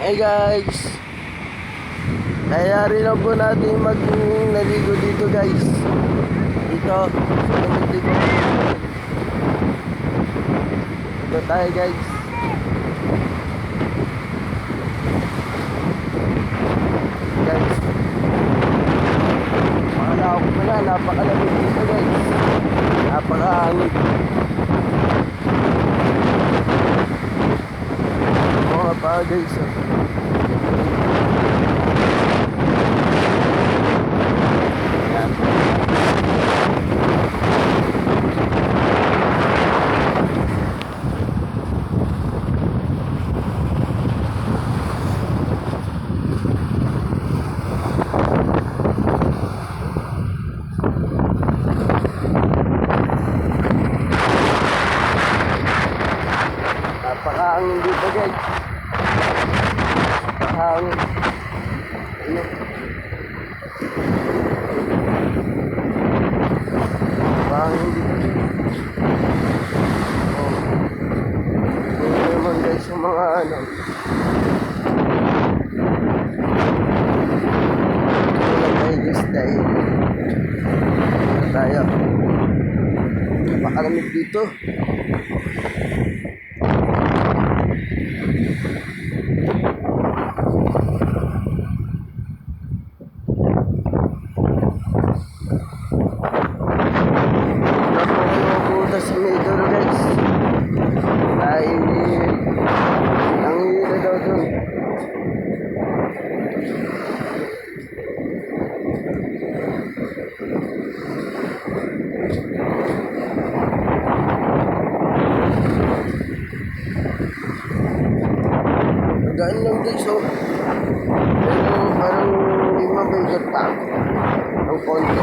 Hey guys, nangyari lang po natin naligo dito guys. Dito, dito. Dito tayo guys. Guys, makalawak mo na, napakalamig dito guys. Napakahangin. Mga pa guys. Napakahangin dito guys. Napakahangin. Ayun. Napakahangin dito. Oh. Ayun naman guys yung mga ano. Ayun tayo guys tayo. Tayo. Napakalamig dito. Sa middle guys ay nanghihila daw dun. Magaan lang guys oh, pero parang may mabigat pa ang konti.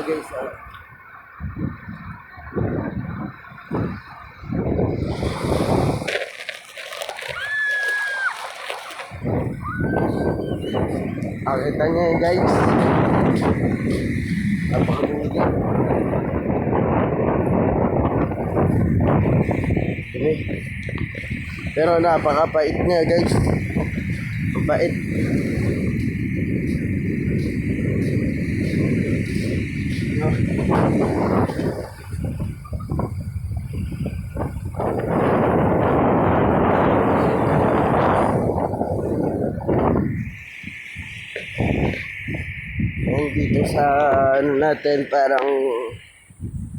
Guys, kita niya yun guys, napakabuligan. Pero napakapait niya guys, mapait. Dito sa ano natin, parang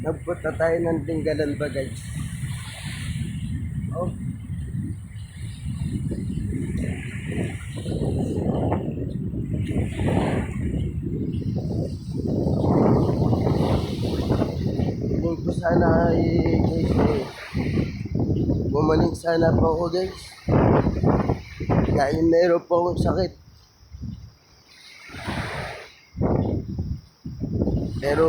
nagpunta tayo ng Tinggalan ba guys. Oh. Hindi ko sana guys gumaling sana pa ako guys, dahil meron pa akong sakit. Pero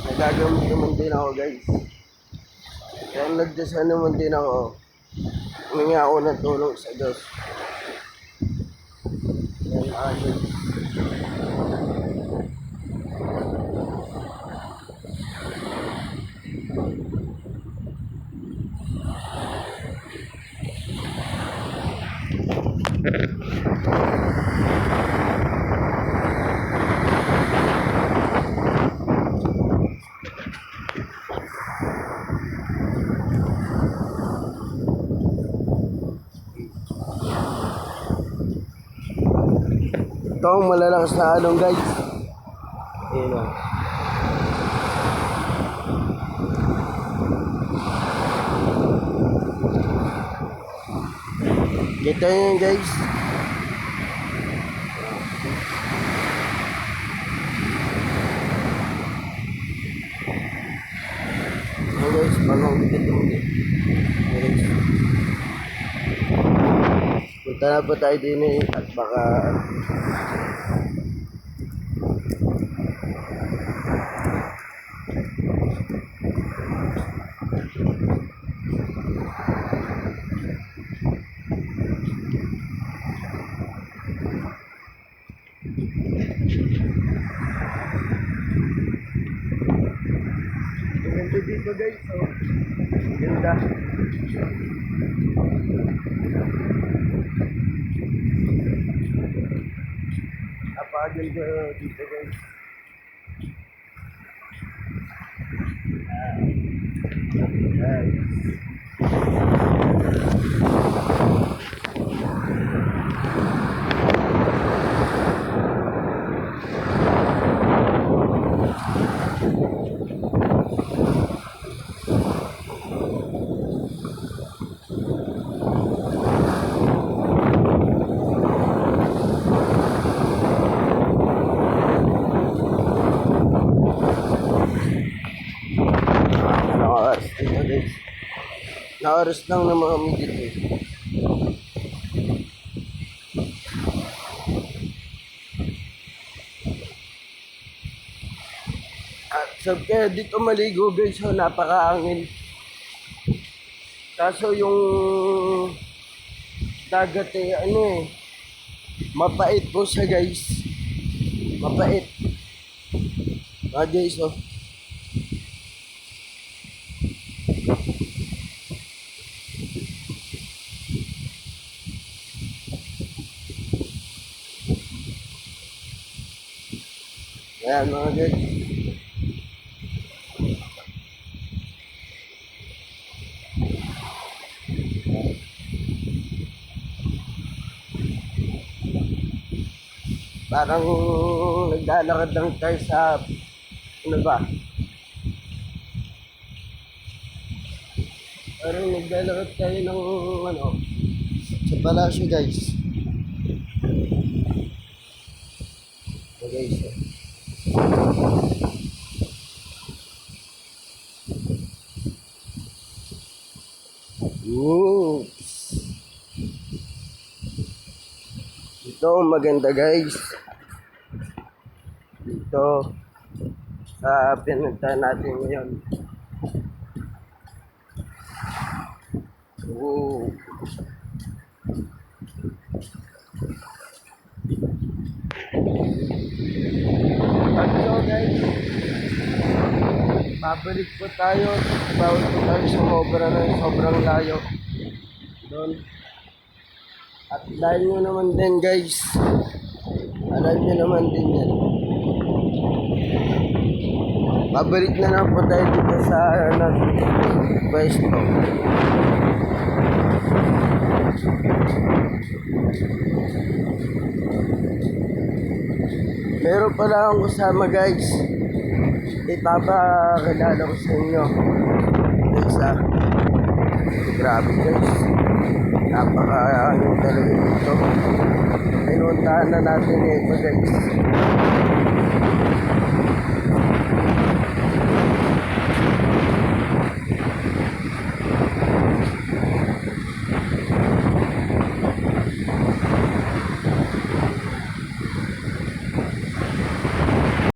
nagagamit naman din ako guys. Kaya nagdasal naman din ako. Humingi ako ng tulong sa Diyos. Yan agad. Ito ang malalakas na along guys. Ayun o. Kita yun guys. Ayan guys, bagong dikit yung punta na po tayo din eh, at baka ba guys? Oh, ganda. Napakaganda dito guys. Guys. Oras dito guys. Na-oras lang naman kami dito eh. At sabi kaya dito maligo guys, so napakaangin. Kaso yung dagat eh, ano eh, mapait po siya guys. Mapait. Ah guys oh. Ayan mga guys. Parang naglalakad lang tayo sa, ano ba? Parang naglalakad tayo ng, ano, sa palasyo guys. So guys, oops. Ito maganda guys. Dito sa pinuntahan natin ngayon. Oo. So guys, babalik po tayo. Bawal po tayo sobrang layo doon. At dahil nyo naman din guys, alam nyo naman din yan. Babalik na lang po tayo dito sa pwesto. Meron pala akong kasama guys. Ipapakilala ko sa inyo. Guys grabe guys. Napaka-ano talaga dito. Pinuntahan na natin ito guys.